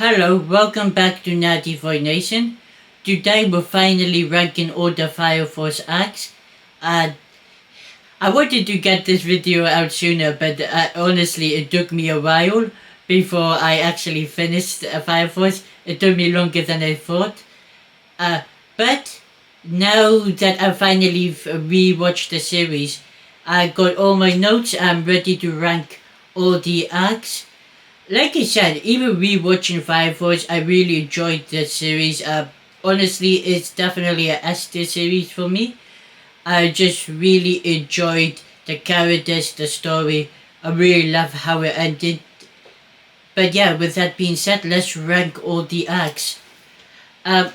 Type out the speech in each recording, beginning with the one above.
Hello, welcome back to Natty Boy Nation. Today we're finally ranking all the Fire Force acts. Uh, I wanted to get this video out sooner, but honestly it took me a while before I actually finished Fire Force. It took me longer than I thought. Uh, but now that I finally rewatched the series, I got all my notes. I'm ready to rank all the acts. Like I said, even rewatching Fire Force, I really enjoyed the series. Honestly, it's definitely a S tier series for me. I just really enjoyed the characters, the story. I really love how it ended. But yeah, with that being said, let's rank all the acts. Um,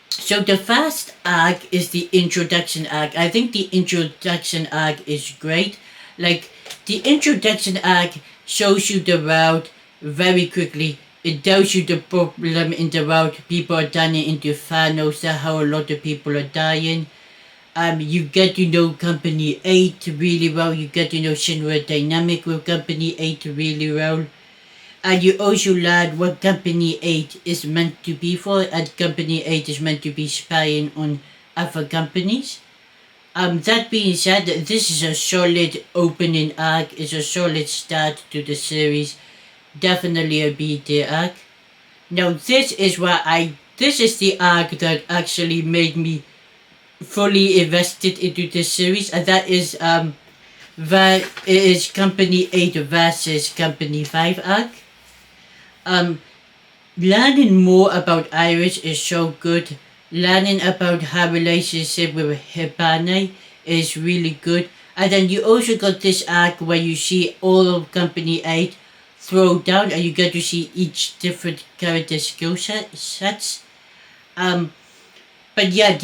so the first arc is the introduction arc. I think the introduction arc is great. Like, the introduction arc shows you the route very quickly. It tells you the problem in the route. People are turning into Thanos. That's how a lot of people are dying. You get to know Company 8 really well. You get to know Shinra dynamic with Company 8 really well. And you also learn what Company 8 is meant to be for, and Company 8 is meant to be spying on other companies. That being said, this is a solid opening arc, it's a solid start to the series. Definitely a B tier arc. Now this is the arc that actually made me fully invested into this series, and that is Company 8 versus Company 5 arc. Um, Learning more about Iris is so good. Learning about her relationship with Hibane is really good. And then you also got this arc where you see all of Company 8 throw down and you get to see each different character skill sets. But yeah,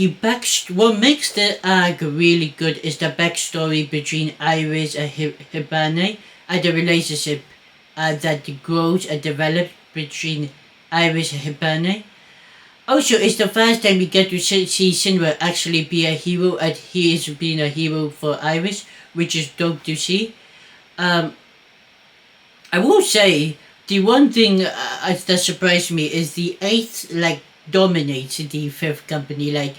what makes the arc really good is the backstory between Iris and Hibane and the relationship that grows and develops between Iris and Hibane. Also, it's the first time we get to see Shinra actually be a hero, and he is being a hero for Iris, which is dope to see. Um, I will say the one thing that surprised me is the eighth dominates the fifth company.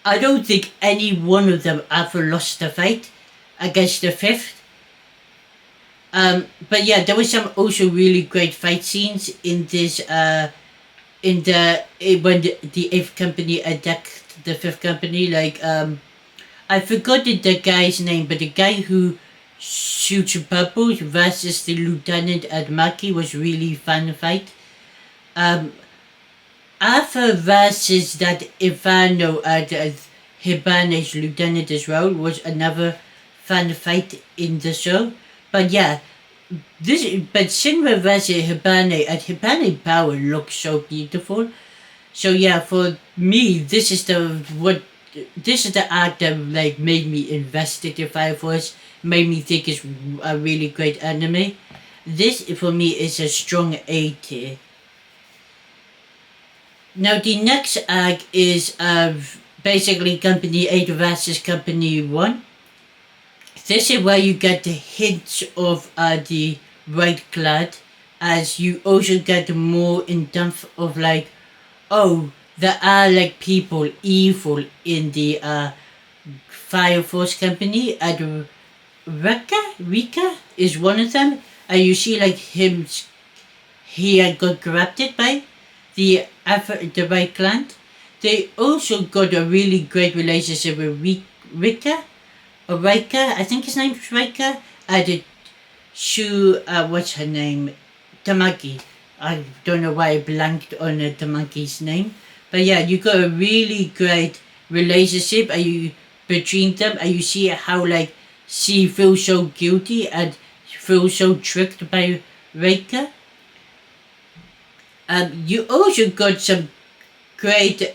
I don't think any one of them ever lost a fight against the fifth. But yeah, there was some also really great fight scenes in this. When the eighth company attacked the fifth company. I forgot the guy's name, but the guy who shoots bubbles versus the lieutenant at Maki was really fun fight. Arthur versus that Inferno at Hibane's lieutenant as well was another fun fight in the show. But yeah, but Shinra versus Hibane, and Hibane power looks so beautiful. So yeah, for me, this is the arc that made me invested in Fire Force, made me think it's a really great anime. This for me is a strong A tier. Now the next arc is basically Company 8 versus Company 1. This is where you get the hints of the White Clad, as you also get more in depth of oh, there are people evil in the Fire Force Company, and Rika is one of them, and you see him, he got corrupted by the White Clan. They also got a really great relationship with Rika, or Rika, I think his name's Rika, and what's her name? Tamaki. I don't know why I blanked on Tamaki's name. But yeah, you got a really great relationship between them, and you see how she feels so guilty and feels so tricked by Reika. You also got some great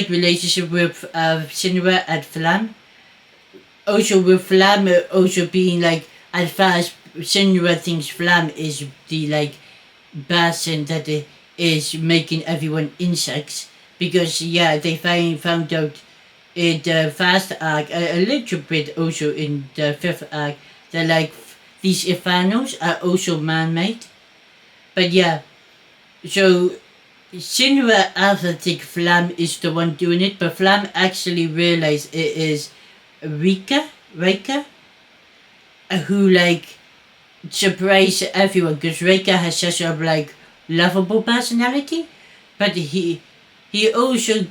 relationship with Shinra and Flam. Also with Flam also being at first Shinra thinks Flam is the person that is making everyone insects, because yeah, they found out in the first arc, a little bit also in the fifth arc, that these Infernos are also man-made. But yeah, so Shinra Alpha think Flam is the one doing it, but Flam actually realized it is Reika, who like surprised everyone because Reika has such a like lovable personality, but he also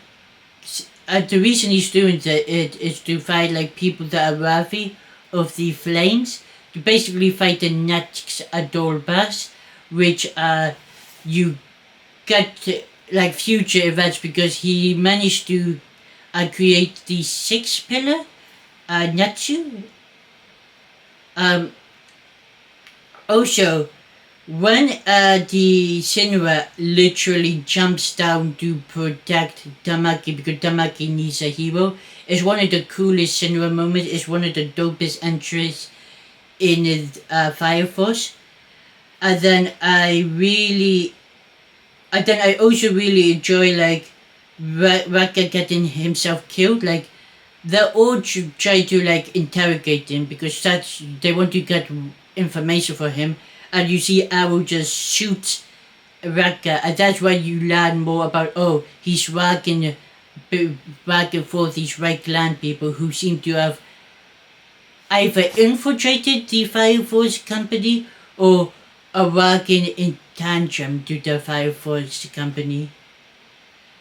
the reason he's doing it is to fight like people that are worthy of the flames, to basically fight the next Adolbas, which you get like future events because he managed to create the six pillar Natsu. Also, when the Shinra literally jumps down to protect Tamaki because Tamaki needs a hero, it's one of the coolest Shinra moments. It's one of the dopest entries in Fire Force. And then I also really enjoy like Raka getting himself killed. Like they all try to like interrogate him because they want to get information for him, and you see Arrow just shoot Raka, and that's why you learn more about he's working for these Red Clan people who seem to have either infiltrated the Fire Force company or are working in tantrum to the Fire Force company.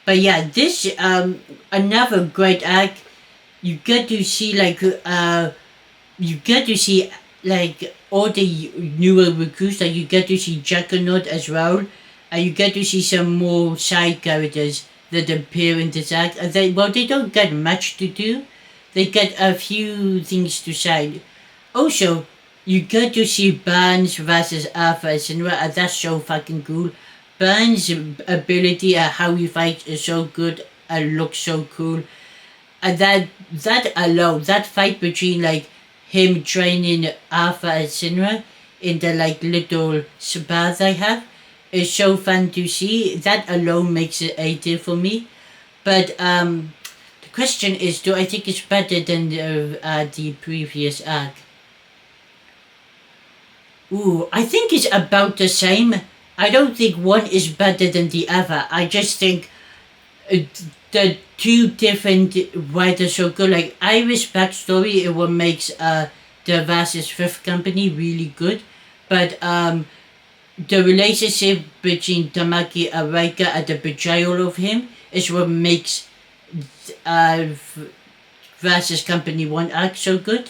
But yeah, this another great act. You get to see like all the newer recruits. Like you get to see Juggernaut as well, and you get to see some more side characters that appear in this act. And they don't get much to do. They get a few things to say. Also, you get to see Burns versus Alpha Shinra, and that's so fucking cool. Burns' ability and how he fights is so good and looks so cool. And that alone, that fight between like him training Alpha and Shinra in the like little spa they have is so fun to see. That alone makes it A-tier for me. But the question is, do I think it's better than the previous arc? Ooh, I think it's about the same. I don't think one is better than the other. I just think the two different writers so good. Like Iris' backstory is what makes the versus Fifth Company really good. But the relationship between Tamaki and Raika and the betrayal of him is what makes uh, versus Company 1 arc so good.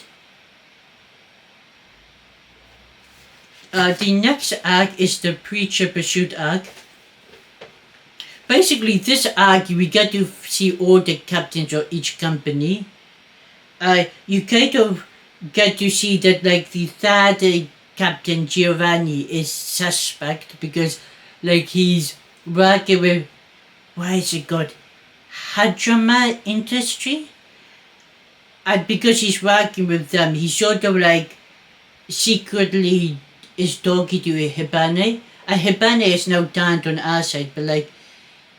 The next arc is the Preacher Pursuit arc. Basically, this arc we get to see all the captains of each company. You kind of get to see that like the third Captain Giovanni is suspect because like he's working with why is it called Hadrama Industry, and because he's working with them, he sort of like secretly is talking to a Hibane. A Hibane is now turned on our side, but like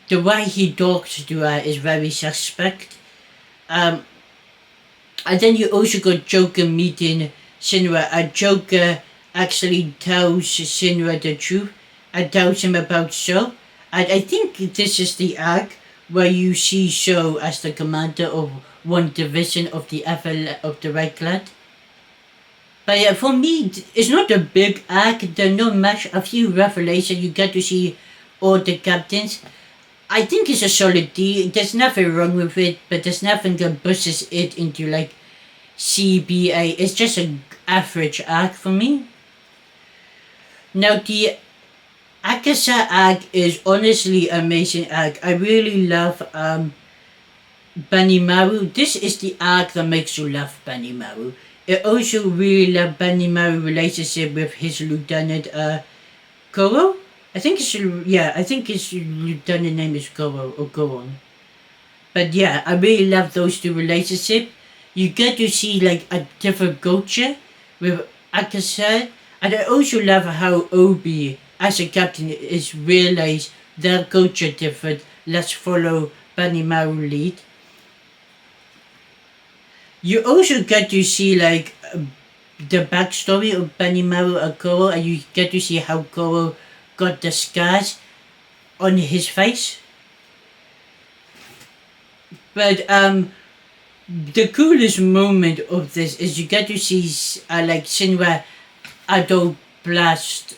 the way he talks to her is very suspect. And then you also got Joker meeting Shinra, and Joker actually tells Shinra the truth and tells him about Sho. And I think this is the arc where you see Sho as the commander of one division of the Red Clan. But yeah, for me, it's not a big arc. There's not much. A few revelations. You get to see all the captains. I think it's a solid D. There's nothing wrong with it, but there's nothing that pushes it into like CBA. It's just an average arc for me. Now the Akasa arc is honestly amazing arc. I really love Benimaru. This is the arc that makes you love Benimaru. I also really love Benimaru's relationship with his lieutenant Koro. I think his lieutenant name is Koro or Goron. But yeah, I really love those two relationships. You get to see like a different culture with Akasa, and I also love how Obi as a captain is realized their culture different. Let's follow Benimaru lead. You also get to see like the backstory of Benimaru and Koro, and you get to see how Koro got the scars on his face. But the coolest moment of this is you get to see like Shinra Adult Blast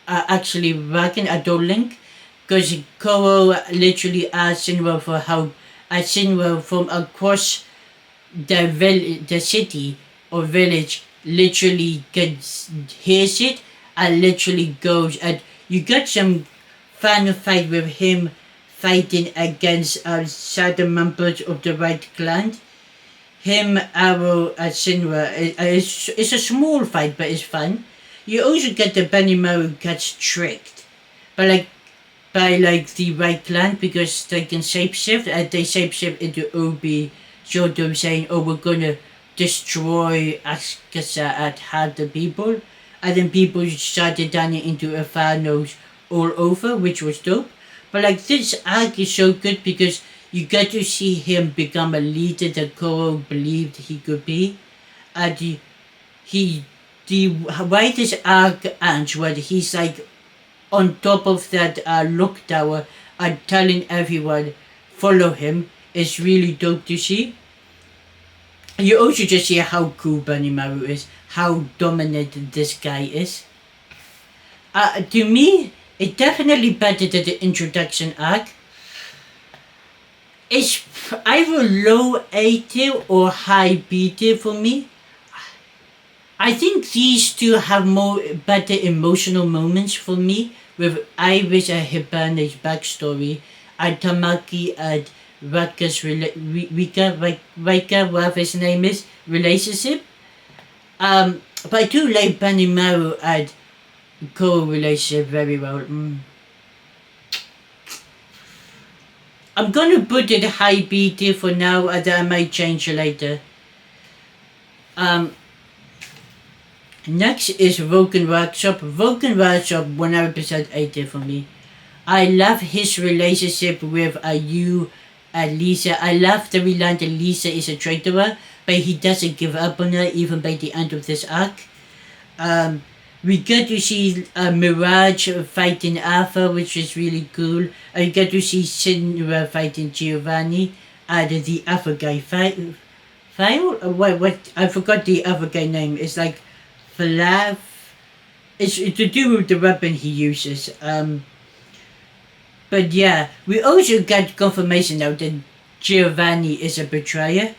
actually working Adult Link, because Koro literally asked Shinra for help. Shinra from across the city or village literally hears it and literally goes, and you get some fun fight with him fighting against certain members of the Right Clan. Him, Arrow, and Shinra. It's a small fight, but it's fun. You also get the Benimaru gets tricked, but by the Right Clan, because they can shapeshift, and they shapeshift into Obi, sort of saying, "Oh, we're gonna destroy Askasa at half the people," and then people started turning into Infernos all over, which was dope. But this arc is so good because you get to see him become a leader that Koro believed he could be, and the why this arc ends, where he's on top of that look tower and telling everyone follow him, is really dope to see. You also just see how cool Benimaru is, how dominant this guy is. To me, it's definitely better than the introduction arc. It's either low A tier or high B tier for me. I think these two have better emotional moments for me, with Iris and Hibane's backstory, and Tamaki and Rika's Rika, whatever his name is, relationship. But I do like Benimaru and Koro relationship very well. I'm gonna put it high B tier for now, and I might change it later. Next is Vulcan Workshop. Vulcan Workshop 100% A tier for me. I love his relationship with Yu and Lisa. I love the line that Lisa is a traitor, but he doesn't give up on her even by the end of this arc. We get to see Mirage fighting Alpha, which is really cool. I get to see Shinra fighting Giovanni, and the other guy File? What? I forgot the other guy name. It's Falaf. It's to do with the weapon he uses. But yeah, we also got confirmation now that Giovanni is a betrayer.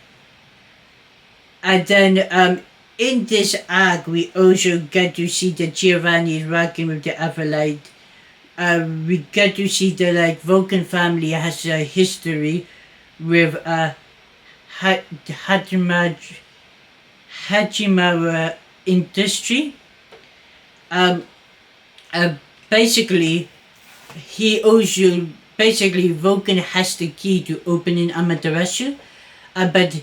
And then in this arc, we also get to see that Giovanni is working with the Everlight. We get to see that Vulcan family has a history with Hajimara industry. Basically, Vulcan has the key to opening Amaterasu, but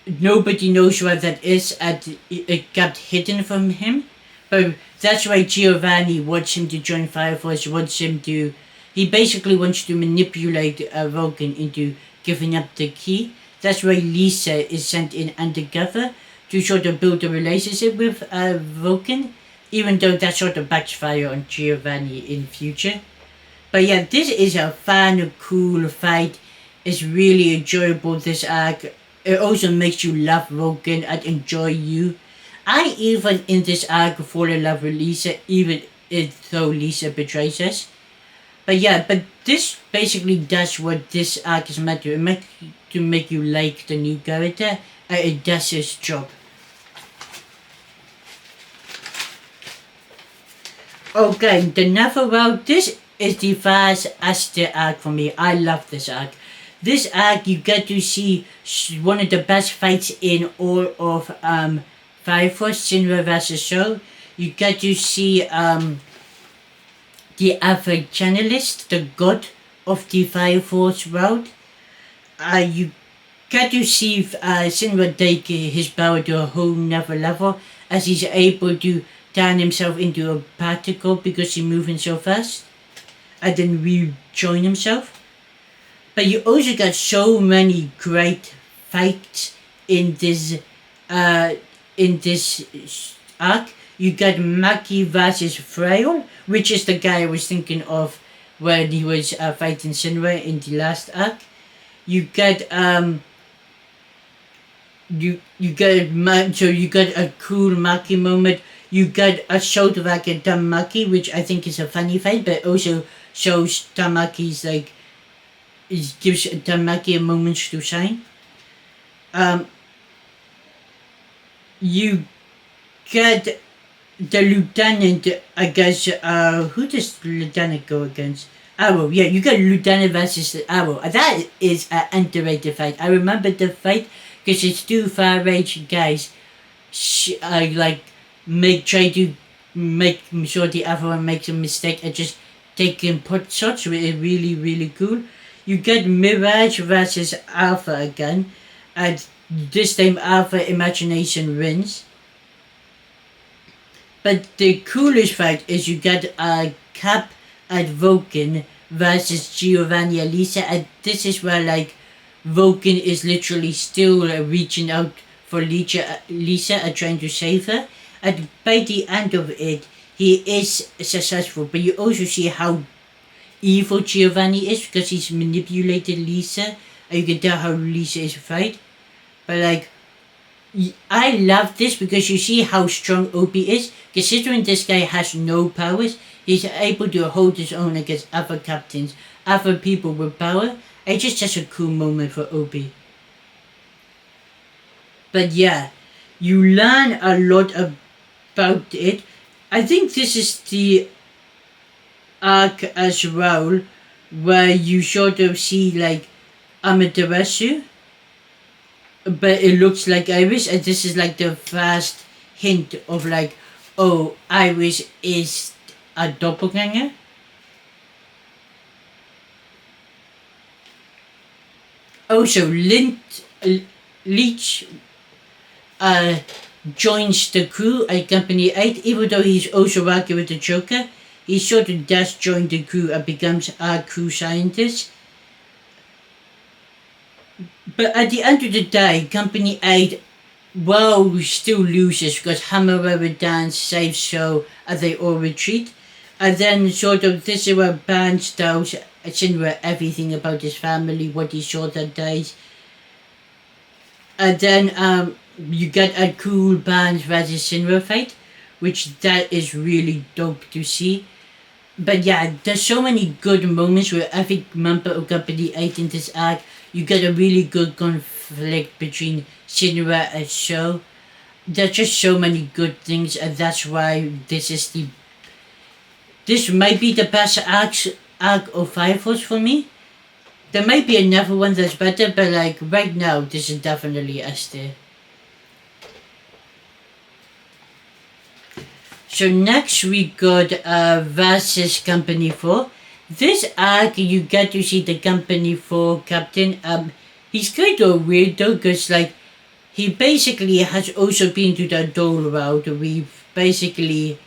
nobody knows what that is, and it got hidden from him. But that's why Giovanni wants him to join Fire Force, he basically wants to manipulate Vulcan into giving up the key. That's why Lisa is sent in undercover to sort of build a relationship with Vulcan, even though that sort of backfire on Giovanni in future. But yeah, this is a fun, cool fight. It's really enjoyable, this arc. It also makes you love Vulcan and enjoy you. I even in this arc fall in love with Lisa, even though Lisa betrays us. But this basically does what this arc is meant to. To make you like the new character, and it does its job. Okay, the next about this is the Vaz Aster arc for me. I love this arc. This arc, you get to see one of the best fights in all of Fire Force, Shinra vs. Show. You get to see the other channelist, the god of the Fire Force world. You get to see Shinra take his power to a whole nother level, as he's able to turn himself into a particle because he's moving so fast, and then rejoin himself. But you also got so many great fights in this in this arc. You got Maki versus Frail, which is the guy I was thinking of when he was fighting Shinra in the last arc. You got so you got a cool Maki moment. You got a Shotorak and Tamaki, which I think is a funny fight, but also shows Tamaki's like it gives Tamaki a moment to shine. You get the lieutenant, I guess, who does the lieutenant go against? Arrow, yeah, you got lieutenant versus Arrow. That is an underrated fight. I remember the fight because it's two far-range guys, like, try to make sure the other one makes a mistake and just taking pot shots, which is really, really cool. You get Mirage versus Alpha again, and this time Alpha Imagination wins. But the coolest fight is you get a Cap at Vulcan versus Giovanni Elisa, and this is where like Vulcan is literally still reaching out for Lisa and trying to save her. And by the end of it, he is successful. But you also see how evil Giovanni is because he's manipulated Lisa, and you can tell how Lisa is afraid. But like, I love this because you see how strong Obi is. Considering this guy has no powers, he's able to hold his own against other captains, other people with power. It's just such a cool moment for Obi. But yeah, you learn a lot about it. I think this is the arc as well, where you sort of see like Amaterasu, but it looks like Iris, and this is like the first hint of like, oh, Iris is a doppelganger. Also, Leech joins the crew at Company 8, even though he's also working with the Joker. He sort of does join the crew and becomes a crew scientist. But at the end of the day, Company 8, well, still loses because Hammer Dance saves Show and they all retreat. And then sort of this is where Ban tells Shinra everything about his family, what he saw that days. And then you get a cool Ban versus Shinra fight, which that is really dope to see. But yeah, there's so many good moments where every member of Company 8 in this arc, you get a really good conflict between Shinra and Sho. There's just so many good things, and that's why this might be the best arc of Fire Force for me. There might be another one that's better, but like right now, this is definitely S tier. So next we got versus Company 4. This arc you get to see the Company 4 captain. He's kind of weird though, cause like he basically has also been to the Dole route. We've basically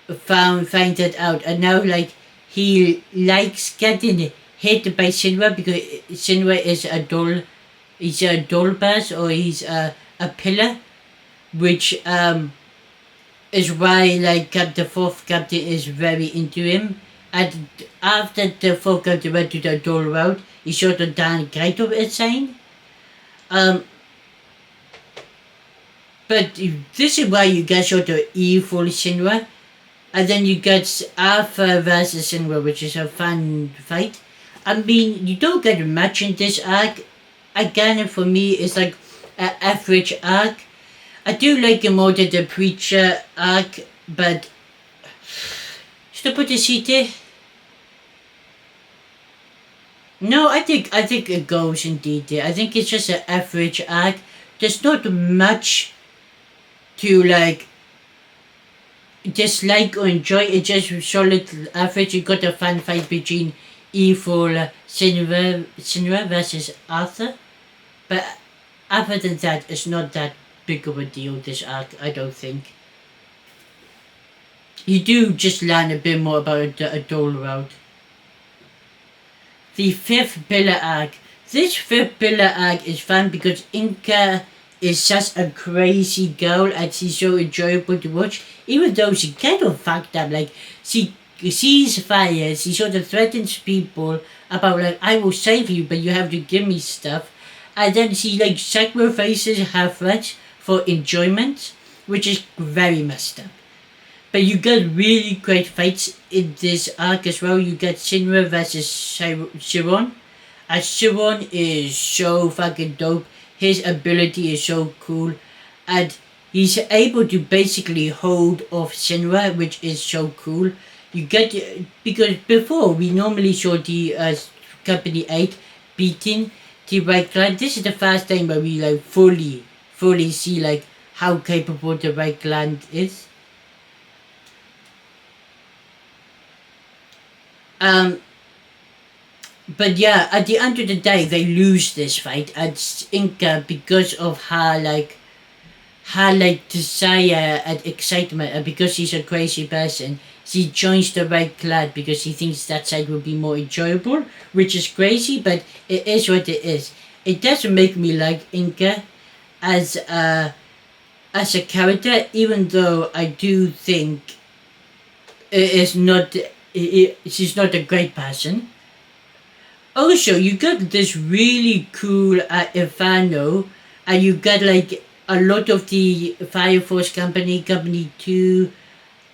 find that out, and now like he likes getting hit by Shinra because Shinra is a Dole. He's a Dole pass, or he's a pillar, which is why like the fourth captain is very into him. And after the fourth captain went to the Dole route, he sort of done kind of insane. But this is why you get sort of evil Shinra. And then you get Alpha versus Shinra, which is a fun fight. I mean, you don't get much in this arc. Again, for me, it's like an average arc. I do like it more than the Preacher arc, but should I put the C there? No, I think it goes indeed there. I think it's just an average arc. There's not much to like dislike or enjoy. It's just solid average. You got a fun fight between evil Shinra versus Arthur, but other than that, it's not that big of a deal, this arc, I don't think. You do just learn a bit more about the Dole route. The fifth pillar arc. This fifth pillar arc is fun because Inca is such a crazy girl and she's so enjoyable to watch. Even though she kind of fucked up, like she sees fire, she sort of threatens people about like I will save you, but you have to give me stuff, and then she like sacrifices her threats for enjoyment, which is very messed up. But you get really great fights in this arc as well. You get Shinra versus Chiron. And Chiron is so fucking dope. His ability is so cool. And he's able to basically hold off Shinra, which is so cool. You get, because before we normally saw the Company 8 beating the Red Clan. This is the first time where we like fully see like how capable the Red Clan is. But yeah, at the end of the day, they lose this fight, and Inca, because of her desire and excitement, and because she's a crazy person, she joins the Red Clan because she thinks that side will be more enjoyable, which is crazy, but it is what it is. It doesn't make me like Inca as a character, even though I do think it is not. She's not a great person. Also, you got this really cool Inferno, and you got like a lot of the Fire Force Company, Company 2,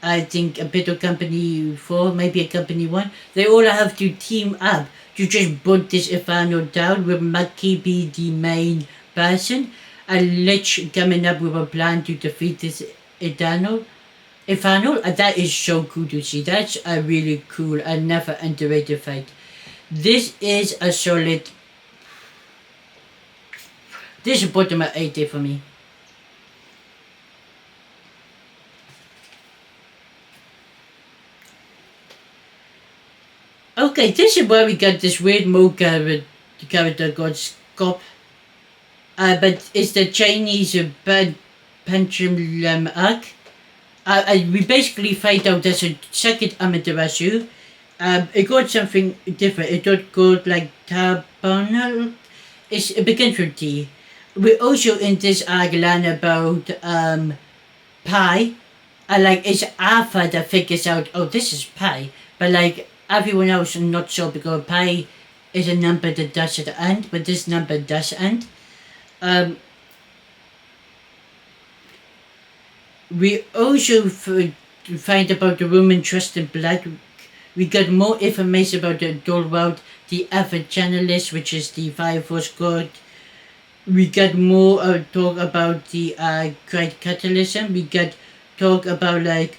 I think a bit of Company 4, maybe a Company 1. They all have to team up to just put this Inferno down with Maki be the main person, and Lich coming up with a plan to defeat this Inferno. And that is so cool to see. That's a really cool and never underrated fight. This is a solid. This is bottom at 80 for me. Okay, this is where we got this weird mode character called Scop. But it's the Chinese pendulum arc. We basically find out there's a second Amaterasu. It got something different. It got called like Tabana. It begins with T. We also in this arc learn about pi. Like it's Alpha that figures out, oh, this is pi. But like everyone else not sure because pi is a number that doesn't end, but this number does end. We also find about the Roman trust in black. We got more information about the adult world, the Alpha Channelist, which is the Fire Force God. We got more talk about the Great Catalysm. We got talk about like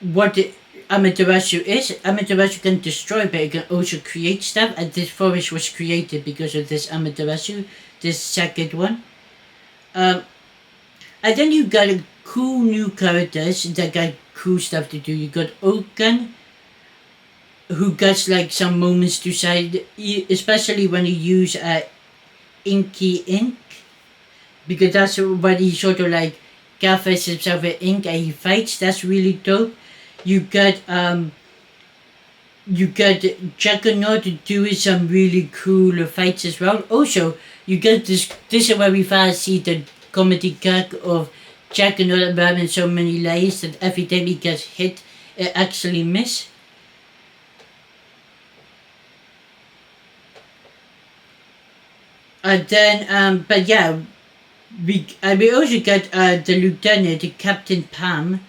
what the Amaterasu is. Amaterasu can destroy, but it can also create stuff. And this forest was created because of this Amaterasu, this second one. And then you got cool new characters that got cool stuff to do. You got Okan, who gets like some moments to say, especially when you use inky ink, because that's when he sort of like gathers himself with ink and he fights. That's really dope. You got Juggernaut doing some really cool fights as well. Also, you get this is where we first see the comedy gag of Juggernaut having so many layers that every time he gets hit, it actually miss. And then, but yeah, we also got the lieutenant, the Captain Pam.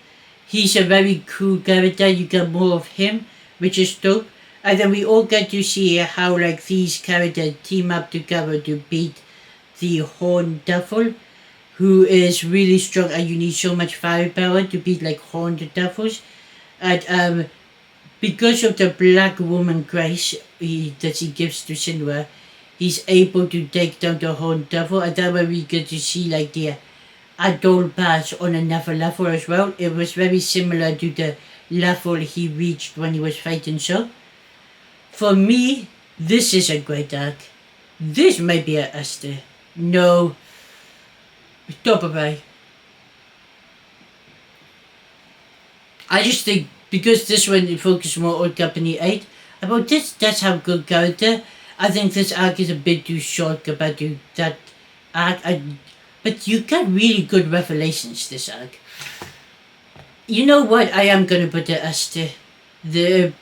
He's a very cool character. You get more of him, which is dope. And then we all get to see how like these characters team up together to beat the Horned Devil, who is really strong, and you need so much firepower to beat like Horned Devils. And because of the black woman grace that he gives to Shinra, he's able to take down the Horned Devil, and that way we get to see like the adult pass on another level as well. It was very similar to the level he reached when he was fighting So. For me, this is a great arc. This may be a Esther. No. Top of A. I just think because this one focuses more on Company 8, about this, that's how good character. I think this arc is a bit too short compared to that arc. But you got really good revelations this arc. You know what? I am gonna put the S to the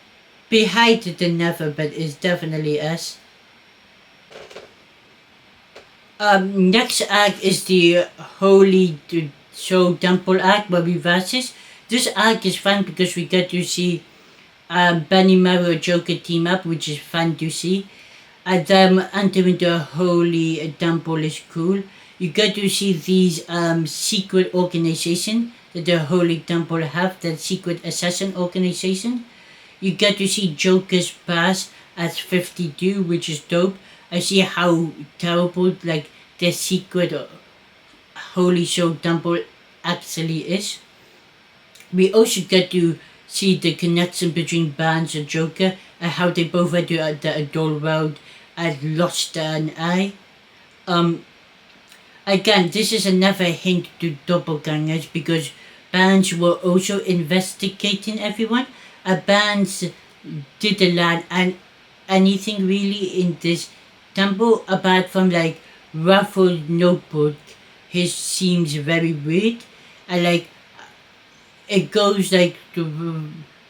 behind the never, but it's definitely S. Next arc is the Holy Show Temple arc where we versus. This arc is fun because we get to see Benimaru Joker team up, which is fun to see. And them entering the Holy Temple is cool. You get to see these secret organization that the Holy Temple have, that secret assassin organization. You get to see Joker's past as 52, which is dope. I see how terrible like the secret Holy Show Temple actually is. We also get to see the connection between Barnes and Joker and how they both went to the adult world and lost an eye. Again, this is another hint to doppelgangers because Barnes were also investigating everyone. Barnes didn't learn anything really in this temple apart from like Ruffles' notebook. His seems very weird, and like it goes like the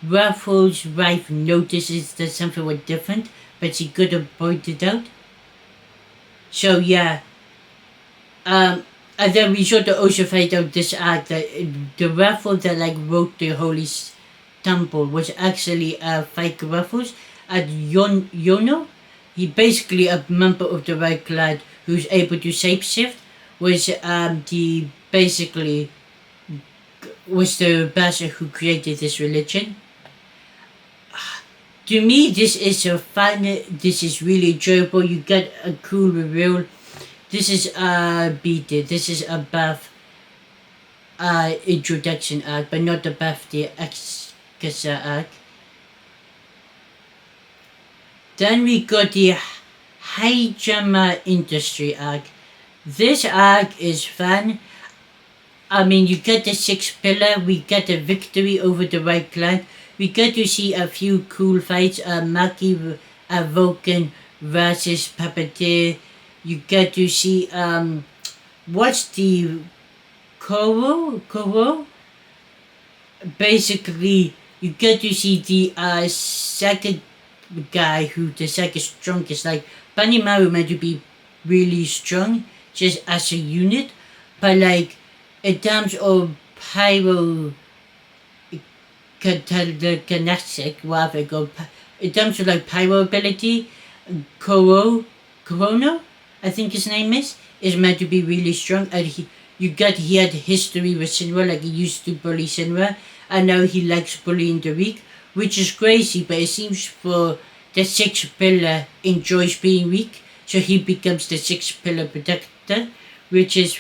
Ruffles' wife notices that something was different, but she couldn't point it out. So yeah, and then we sort of also find out this arc that the Ruffles that like wrote the Holy Temple was actually fake Ruffles, and Yono, he basically a member of the Red Clan who's able to shapeshift, was the basically was the bastard who created this religion. To me, this is a fun. This is really enjoyable. You get a cool reveal. This is beat it. This is above introduction arc, but not above the Excasa arc. Then we got the Hijama Industry arc. This arc is fun. I mean, you get the sixth pillar, we get a victory over the White Clan, we get to see a few cool fights, Maki Vulcan versus Puppeteer, you get to see, what's the Koro? Basically, you get to see the second guy who the second strongest, like, Benimaru meant to be really strong, just as a unit, but like, in terms of pyro kinetic, whatever go, in terms of like pyro ability, Korono, I think his name is meant to be really strong, and he had history with Shinra, like he used to bully Shinra, and now he likes bullying the weak, which is crazy, but it seems for the sixth pillar enjoys being weak, so he becomes the sixth pillar protector, which is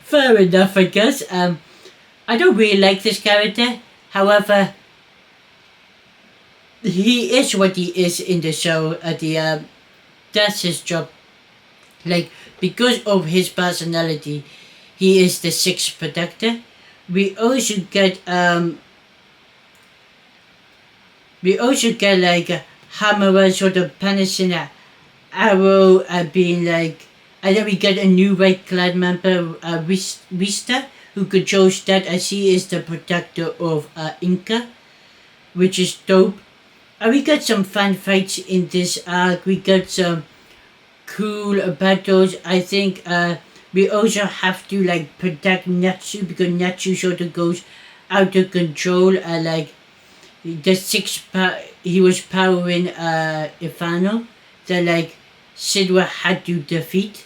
fair enough, I guess. I don't really like this character. However, he is what he is in the show. That's his job. Like, because of his personality, he is the sixth protector. We also get like Hamura sort of punishing Arrow being like. And then we get a new Red Clan member, Vista, who controls that as he is the protector of Inca, which is dope. And we got some fun fights in this arc. We got some cool battles. I think we also have to like protect Natsu because Natsu sort of goes out of control. Like the he was powering Ifano that like Shinra had to defeat.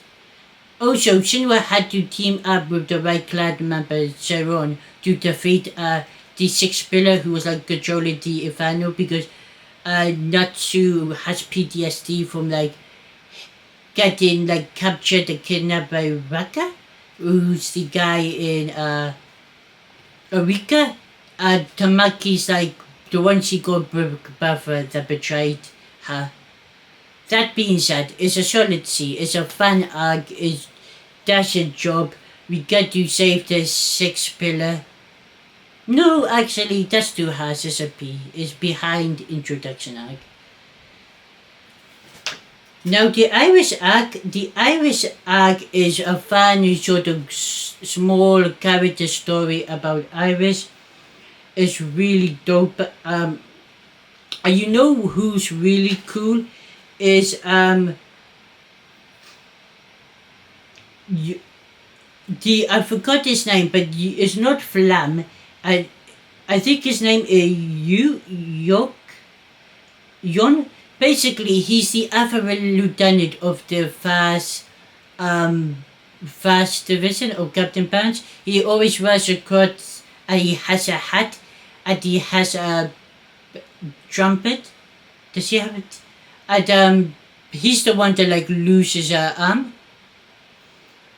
Also, Shinra had to team up with the Red Clan member Sharon to defeat the sixth pillar who was like controlling the Ifano because Natsu has PTSD from like getting like captured and kidnapped by Raka, who's the guy in Arika. Tamaki's like the one she got brother that betrayed her. That being said, it's a solid C. It's a fun arc. That's a job. We get to save the sixth pillar. No, actually, that's too harsh. It's a P. It's behind introduction arc. Now the Irish arc is a fun sort of small character story about Iris. It's really dope. You know who's really cool is you, the I forgot his name, but it's not Flam. I I think his name is Yok Yon. Basically, he's the Alpha Lieutenant of the Fast Division of Captain Pounds. He always wears a coat, and he has a hat, and he has a trumpet. Does he have it? And he's the one that like loses a arm,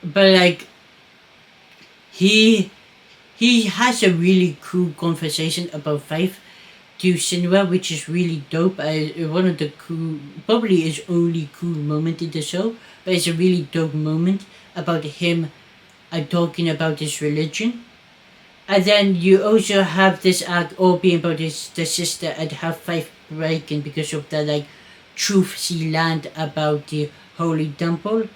but like he he has a really cool conversation about Faith to Sinwa, which is really dope. One of the cool, probably his only cool moment in the show, but it's a really dope moment about him talking about his religion. And then you also have this arc all being about the sister and her faith breaking because of the like truth she learned about the holy temple.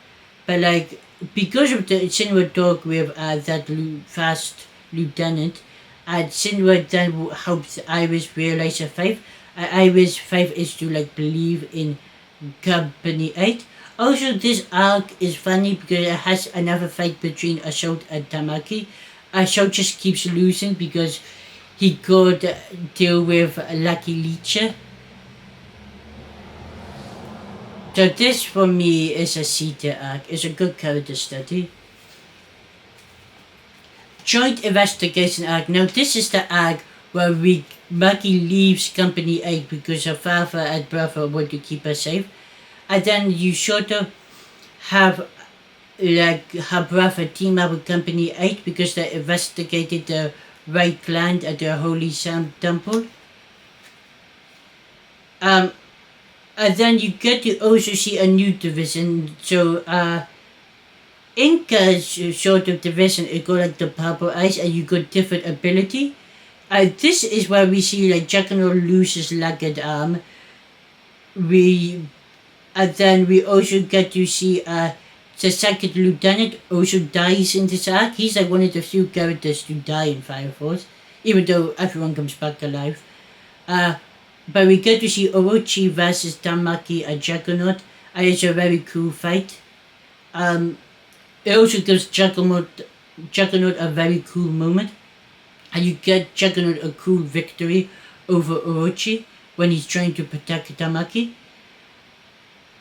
But like because of the Sinwa talk with that fast lieutenant, and Sinwa then helps Iris realize her faith. Iris' faith is to like believe in Company 8. Also, this arc is funny because it has another fight between Ashot and Tamaki. Ashot just keeps losing because he got deal with Lucky Leecher. So this for me is a Sita arc. It's a good character study. Joint investigation arc. Now this is the arc where Maggie leaves Company 8 because her father and brother want to keep her safe. And then you sort of have like her brother team up with Company 8 because they investigated the right land at the Holy Sam Temple. And then you get to also see a new division. So Inca's sort of division, it got like the purple eyes and you got different ability. This is where we see like Juggernaut loses legged arm. And then we also get to see the second lieutenant also dies in this arc. He's like one of the few characters to die in Fire Force, even though everyone comes back alive. But we get to see Orochi versus Tamaki and Juggernaut, and it's a very cool fight. It also gives Juggernaut a very cool moment, and you get Juggernaut a cool victory over Orochi when he's trying to protect Tamaki.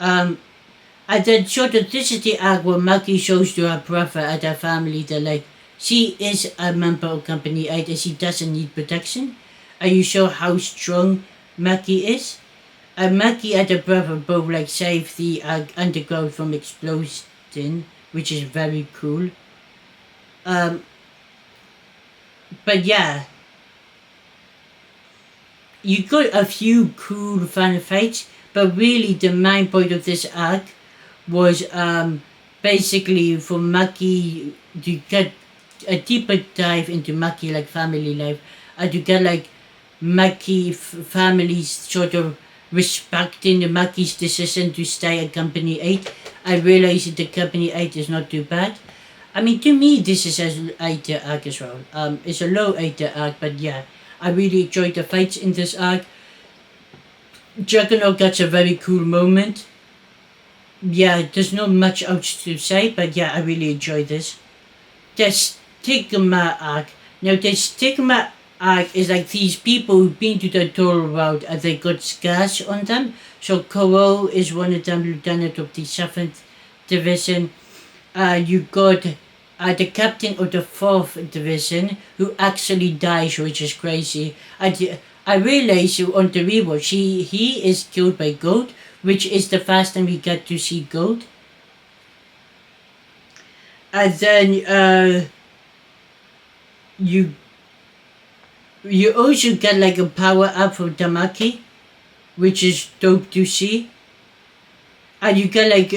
And then sort of this is the arc where Maki shows to her brother and her family that like she is a member of Company 8 and she doesn't need protection. And you show how strong Maki is. And Maki and her brother both like save the underground from exploding, which is very cool. But yeah, you got a few cool fun fights, but really the main point of this arc was basically for Maki to get a deeper dive into Maki like family life, and to get like Maki families sort of respecting the Maki's decision to stay at Company 8. I realized that Company 8 is not too bad. I mean, to me, this is an 8 arc as well. It's a low 8 arc, but yeah, I really enjoyed the fights in this arc. Juggernaut gets a very cool moment. Yeah, there's not much else to say, but yeah, I really enjoyed this. The Stigma arc. Now, the Stigma arc is like these people who've been to the toll route and they got scars on them. So Koro is one of them, lieutenant of the 7th Division. You got the captain of the 4th Division who actually dies, which is crazy. I realized on the rewatch, he is killed by Gold, which is the first time we get to see Gold. And then you also get like a power up from Tamaki, which is dope to see. And you get like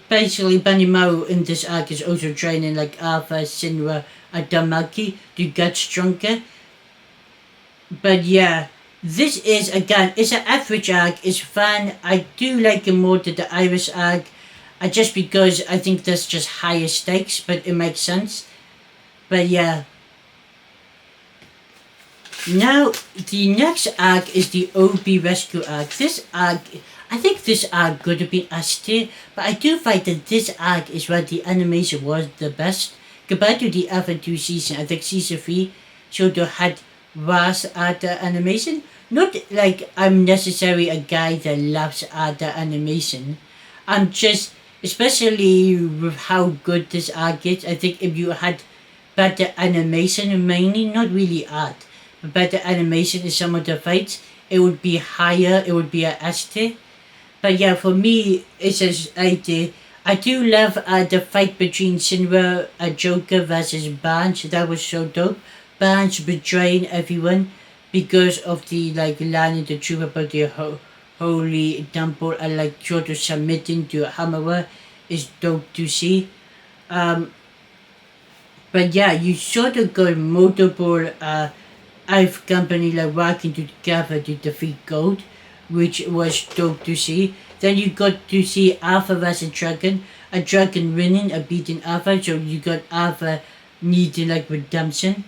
basically Benimaru in this arc is also training like Alpha, Shinra, and Tamaki to get stronger. But yeah, This is again, it's an average arc. It's fun. I do like it more than the Iris arc, just because I think that's just higher stakes, but it makes sense. But yeah. Now the next arc is the OB rescue arc. This arc, I think this arc could have been S tier, but I do find that this arc is where the animation was the best compared to the other two seasons. I think season 3 should have had worse art animation. Not like I'm necessarily a guy that loves art animation. I'm just, especially with how good this arc is, I think if you had better animation, mainly, not really art, but better animation in some of the fights, it would be higher, it would be a S tier. But yeah, for me, it's just idea. I do love the fight between Shinra Joker versus Barnes. That was so dope. Barnes betraying everyone because of the like learning the truth about the holy temple and like sort of submitting to Hamura is dope to see. Um, but yeah, you sort of got multiple I've company like working together to defeat Gold, which was dope to see. Then you got to see Alpha versus Dragon, a dragon winning, a beating Alpha, so you got Alpha needing like redemption.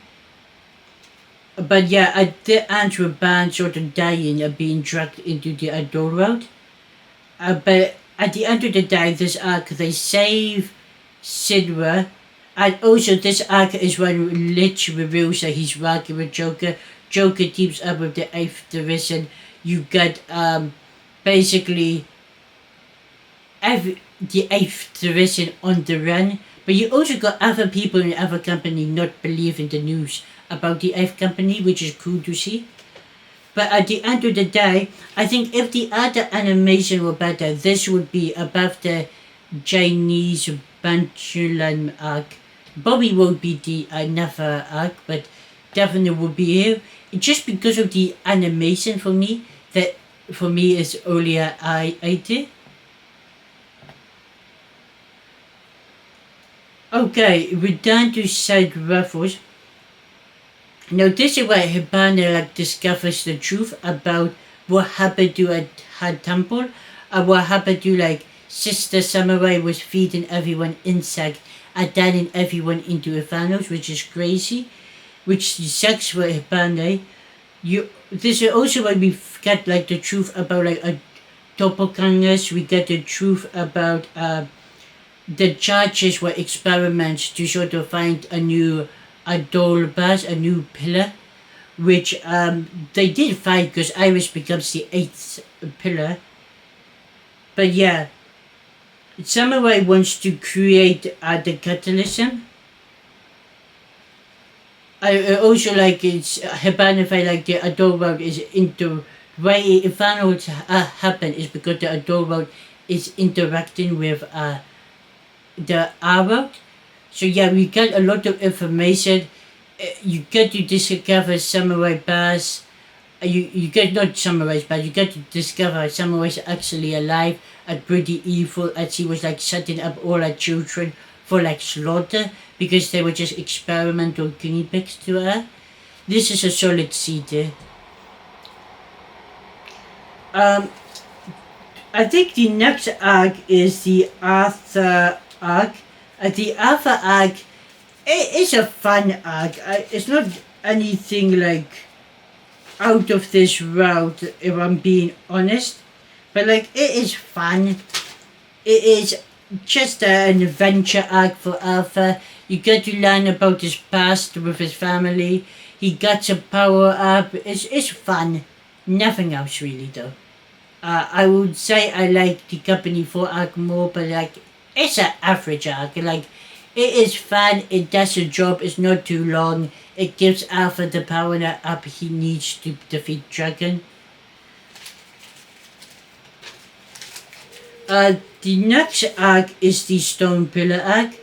But yeah, at the end with Ban sort of dying and being dragged into the Adore World. But at the end of the day, this arc they save Sidra, and also this arc is when Lich reveals that he's working with Joker. Joker teams up with the Eighth Division. You get basically the Eighth Division on the run, but you also got other people in other company not believing the news about the Eighth Company, which is cool to see. But at the end of the day, I think if the other animation were better, this would be above the Chinese Banchulan arc. Bobby won't be the another arc, but definitely will be here. Just because of the animation for me, that for me is earlier I did. Okay, we're down to side raffles. Now this is where Hibana like discovers the truth about what happened to her temple, and what happened to like Sister Samurai was feeding everyone insect and turning everyone into Infernos, which is crazy, which sucks for Hibana. This is also where we get like the truth about like a doppelgangers. We get the truth about the charges were experiments to sort of find a new Adol bus, a new pillar, which they did find because Iris becomes the 8th pillar. But yeah, Samurai wants to create the catalysm. I also like it's Hibanify like the Adore World is into why Inferno happen is because the Adore World is interacting with the R-World. So yeah, we get a lot of information. You get to discover Samurai Bass. You get not Samurai Bass. You get to discover Samurai's actually alive and pretty evil, and she was like setting up all her children for like slaughter because they were just experimental guinea pigs to her. This is a solid seed. I think the next arc is the Arthur arc. The Alpha arc, it is a fun arc. It's not anything like out of this world, if I'm being honest. But like, it is fun. It is just an adventure arc for Alpha. You get to learn about his past with his family. He gets a power up. It's fun. Nothing else really though. I would say I like the Company 4 arc more, but like, it's an average arc. Like, it is fun, it does the job, it's not too long, it gives Alpha the power up he needs to defeat Dragon. The next arc is the Stone Pillar arc.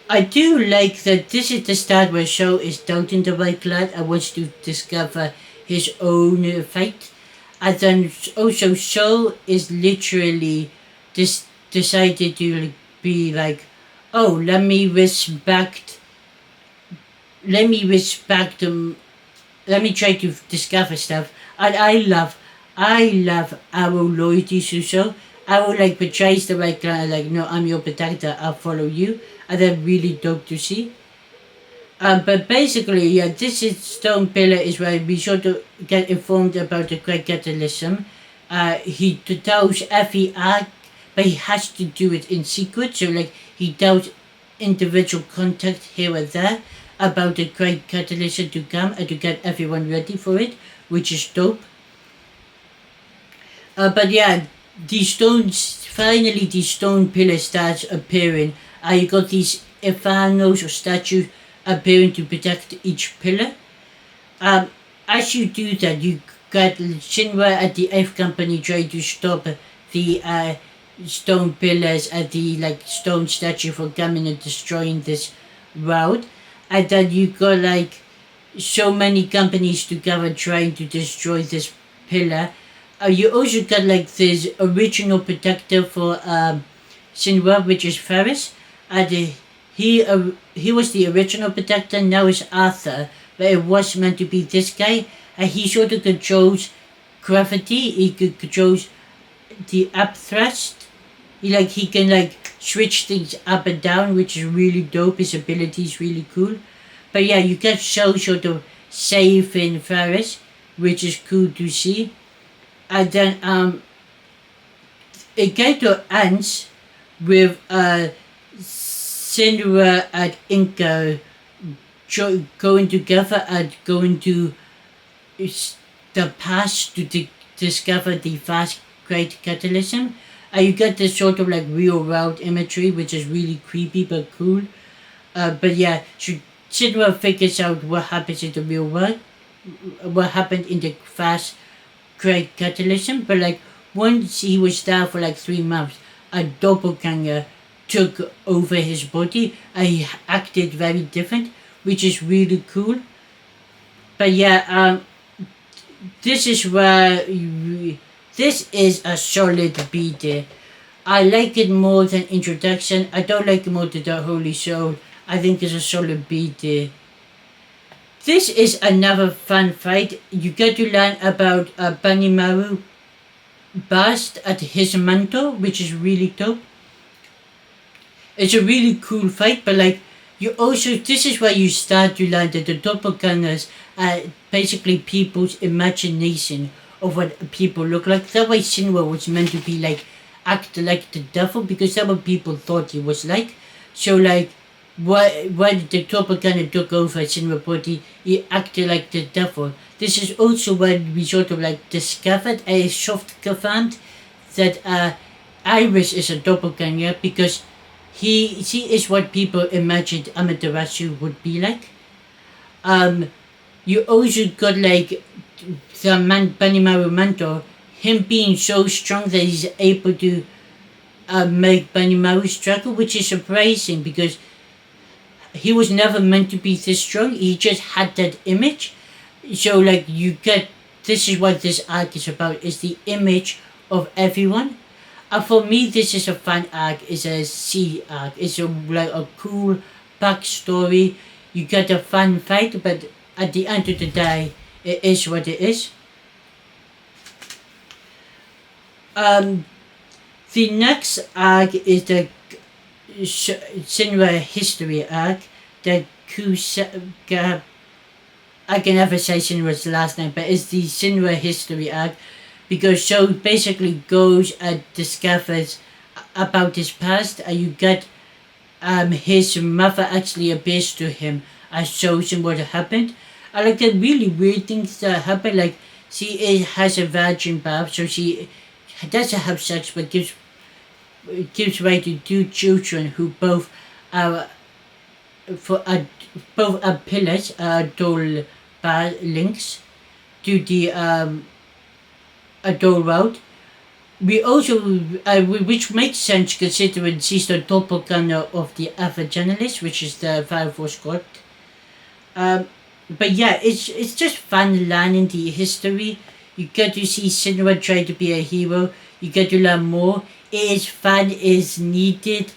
I do like that this is the start where Sho is doubting the White Lad and wants to discover his own fate. And then also Sho is literally decided to be like, oh, let me respect let me try to discover stuff. And I love our loyalty Suso. Our like portrays the right kind of like, no, I'm your protector, I'll follow you. And they're really dope to see. But basically, yeah, this is Stone Pillar is where we sort of get informed about the Great Catalysm. He tells every act, but he has to do it in secret. So like he tells individual contact here and there about the Great Catalysm to come and to get everyone ready for it, which is dope. But yeah, these stones, finally these stone pillars starts appearing. You got these Ephanos or statues appearing to protect each pillar. As you do that, you got Shinra at the 8th Company trying to stop the stone pillars and the like stone statue from coming and destroying this road. And then you got like so many companies together trying to destroy this pillar. You also got like this original protector for Shinra, which is Ferris. And he was the original protector, now it's Arthur. But it was meant to be this guy. And he sort of controls gravity, he controls the up thrust. He can like switch things up and down, which is really dope. His ability is really cool. But yeah, you get so sort of safe in Ferris, which is cool to see. And then it kind of ends with Cinderella and Inko going together and going to the past to discover the vast Great Catalysm. And you get this sort of like real world imagery, which is really creepy but cool. But yeah, Cinderella figures out what happens in the real world, what happened in the vast Great Catalysm. But like once he was there for like 3 months, a doppelganger took over his body and he acted very different, which is really cool. But yeah, this is where this is a solid B tier. I like it more than Introduction. I don't like it more than The Holy Soul. I think it's a solid B tier. This is another fun fight. You get to learn about Benimaru Bast at his mentor, which is really dope. It's a really cool fight, but like you also, this is where you start to learn that the doppelgangers are basically people's imagination of what people look like. That way Shinra was meant to be like, act like the devil, because that's what people thought he was like. So like, when the doppelganger took over Shinra body, he acted like the devil. This is also when we sort of like discovered, soft confirmed, that Iris is a doppelganger because she is what people imagined Amaterasu would be like. You also got like the Benimaru mentor, him being so strong that he's able to make Benimaru struggle, which is surprising because he was never meant to be this strong. He just had that image. So like you get, this is what this arc is about, is the image of everyone. For me, this is a fun arc. It's a C arc. It's like a cool backstory. You get a fun fight, but at the end of the day, it is what it is. The next arc is the Shinra history arc. The I can never say Shinra's last name, but it's the Shinra history arc. Because Sho basically goes and discovers about his past, and you get his mother actually appears to him and shows him what happened. I like the really weird things that happen, like has a virgin birth, so she doesn't have sex but gives way to 2 children who both are both are pillars, dual links to the Adore Road. We also, which makes sense considering she's the doppelganger of the other journalist, which is the Fire Force Squad. But yeah, it's just fun learning the history. You get to see Shinra try to be a hero. You get to learn more. It is fun, it is needed.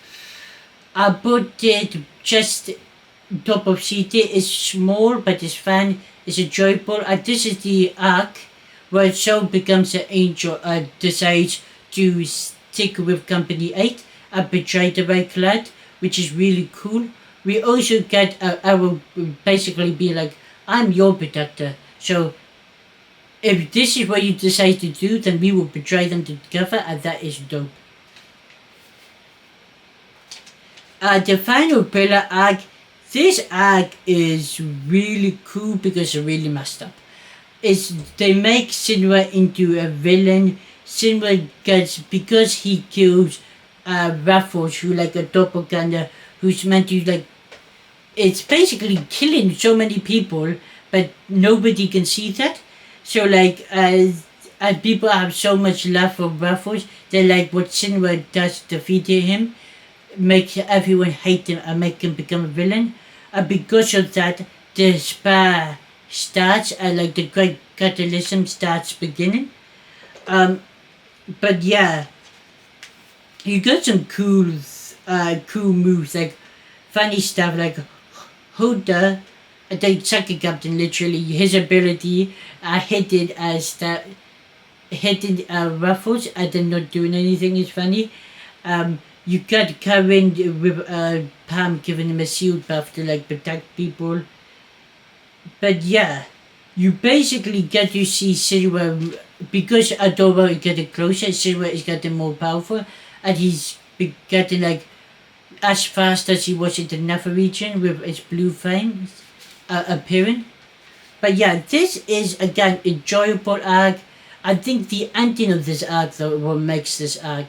I put it just top of city. It's small, but it's fun. is enjoyable. And this is the arc where Soul becomes an angel and decides to stick with Company 8 and betray the Red Clad, which is really cool. We also get Arrow basically be like, I'm your protector. So if this is what you decide to do, then we will betray them together, and that is dope. The final pillar arc. This arc is really cool because it's really messed up. They make Shinra into a villain. Shinra gets, because he kills Raffles, who like a doppelganger, who's meant to like, it's basically killing so many people, but nobody can see that. So like, as people have so much love for Raffles, they like what Shinra does to defeat him, make everyone hate him and make him become a villain. And because of that, the spare starts and like the great catalysm starts beginning. But yeah, you got some cool moves, like funny stuff like Hoda, the second captain, literally his ability hitting Ruffles and then not doing anything is funny. You got Karen with Pam giving him a shield buff to like protect people. But yeah, you basically get to see Silver, because Adora is getting closer, Silver is getting more powerful, and he's getting like as fast as he was in the Nether region with his blue flame appearing. But yeah, this is again enjoyable arc. I think the ending of this arc though what makes this arc.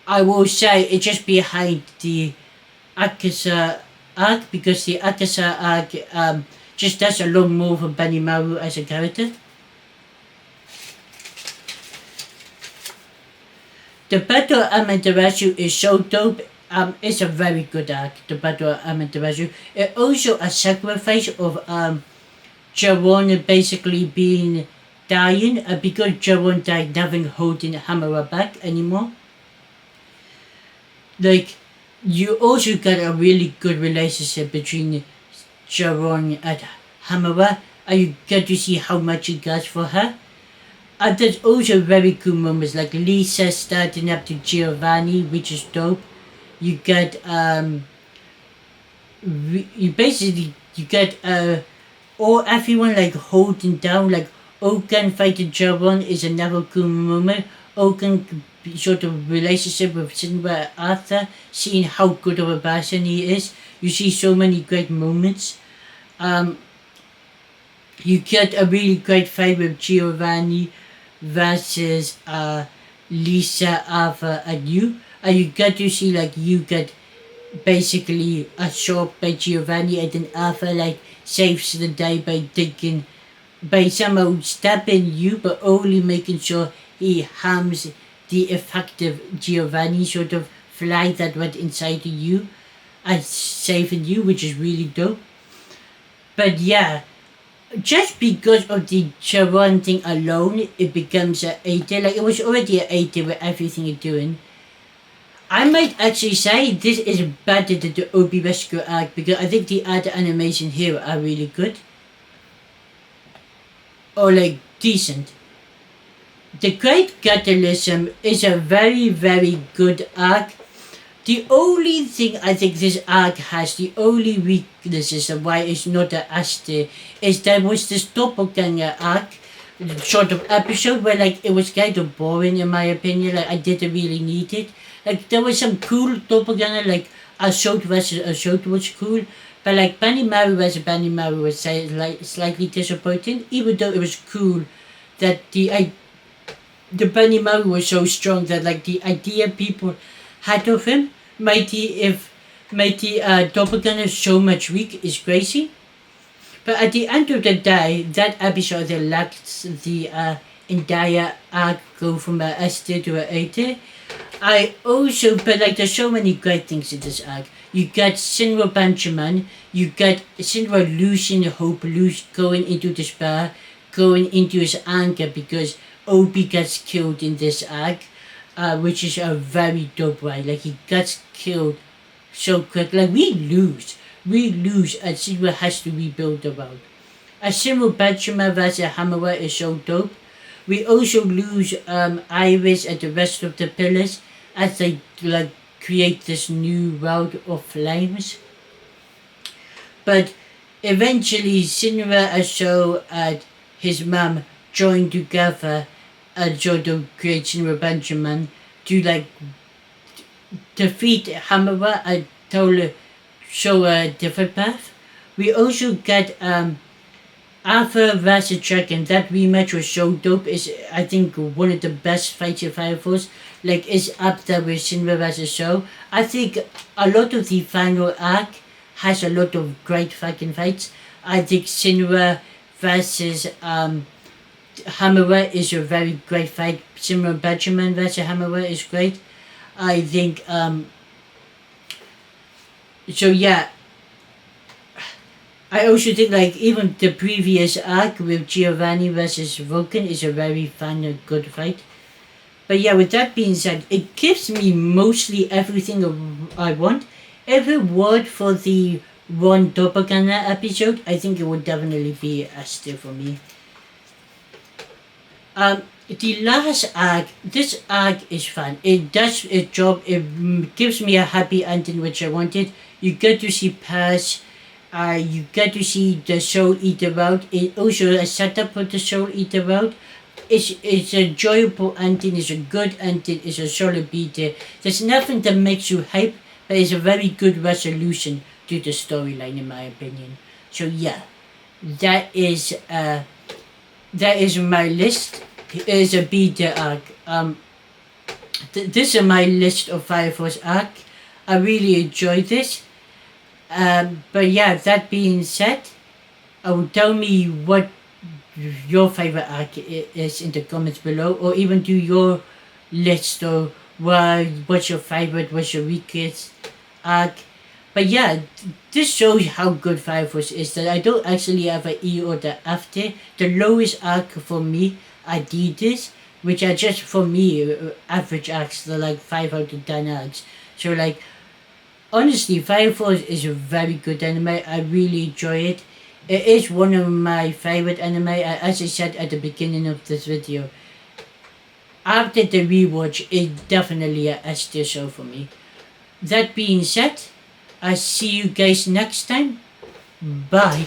I will say it's just behind the Akaza arc, because the Akaza arc just does a lot more for Benimaru as a character. The Battle of Amaterasu is so dope. It's a very good arc, the Battle of Amaterasu. It's also a sacrifice of Jaron basically being dying, because Jaron died, nothing holding Hamura back anymore. Like, you also got a really good relationship between Jaron and Hamura, and you get to see how much he does for her. And there's also very cool moments like Lisa starting up to Giovanni, which is dope. You get you get or everyone like holding down, like Okan fighting Jaron is another cool moment. Okan sort of relationship with Shinra and Arthur, seeing how good of a person he is. You see so many great moments. You get a really great fight with Giovanni versus Lisa, Arthur, and you. And you get to see like you get basically assaulted by Giovanni, and then Arthur like saves the day by somehow stabbing you, but only making sure he harms the effective Giovanni sort of fly that went inside you and saving you, which is really dope. But yeah, just because of the Charon thing alone, it becomes a 80. Like, it was already an 80 with everything you're doing. I might actually say this is better than the Obi Rescue arc, because I think the other animation here are really good. Or like decent. The Great Catalysm is a very, very good arc. The only thing I think this arc has, the only weaknesses of why it's not an Aster, is there was this doppelganger arc sort of episode where like it was kind of boring in my opinion. Like, I didn't really need it. Like, there was some cool doppelganger, like Assault vs. Assault was cool, but like Benimaru vs. Benimaru was like slightly disappointing, even though it was cool that the Benimaru was so strong that like the idea people had of him made the doppelganger so much weak is crazy. But at the end of the day, that episode they lacked the entire arc go from a Aster to a 80. But like there's so many great things in this arc. You got Shinra Benjamin, you got Shinra losing hope, going into despair, going into his anger because Obi gets killed in this arc, which is a very dope way. Like, he gets killed so quick. Like, we we lose and Shinra has to rebuild the world. Asimo Benjamin vs. Hamura is so dope. We also lose Iris and the rest of the pillars as they like create this new world of flames. But eventually Shinra, Asho and his mom join together and so to create Shinra Benjamin to like defeat Hamura and totally show a different path. We also get Arthur vs. Dragon. That rematch was so dope. Is I think one of the best fights in Fire Force. Like is up there with Shinra vs. Show. I think a lot of the final arc has a lot of great fucking fights. I think Shinra vs. Hamura is a very great fight. Shinra Benjamin vs. Hamura is great. I think so yeah. I also think like even the previous arc with Giovanni versus Vulcan is a very fun and good fight. But yeah, with that being said, it gives me mostly everything I want. Every word for the one Doppelganger episode, I think it would definitely be a still for me. The last arc, this arc is fun. It does its job. It gives me a happy ending, which I wanted. You get to see Paz. You get to see the Soul Eater route. It also a setup for the Soul Eater route. It's a enjoyable ending. It's a good ending. It's a solid beat there. There's nothing that makes you hype, but it's a very good resolution to the storyline, in my opinion. So yeah, that is my list. It is a beat arc. This is my list of Fire Force arc. I really enjoyed this. But yeah, that being said, tell me what your favorite arc is in the comments below, or even do your list or what's your favorite, what's your weakest arc. But yeah, this shows how good Fire Force is, that I don't actually have an E or the F tier. The lowest arc for me are this, which are just for me average arcs. They're like 5 out of 10 arcs. So like honestly, Fire Force is a very good anime. I really enjoy it. It is one of my favorite anime, as I said at the beginning of this video. After the rewatch, it's definitely a S tier show for me. That being said, I'll see you guys next time. Bye.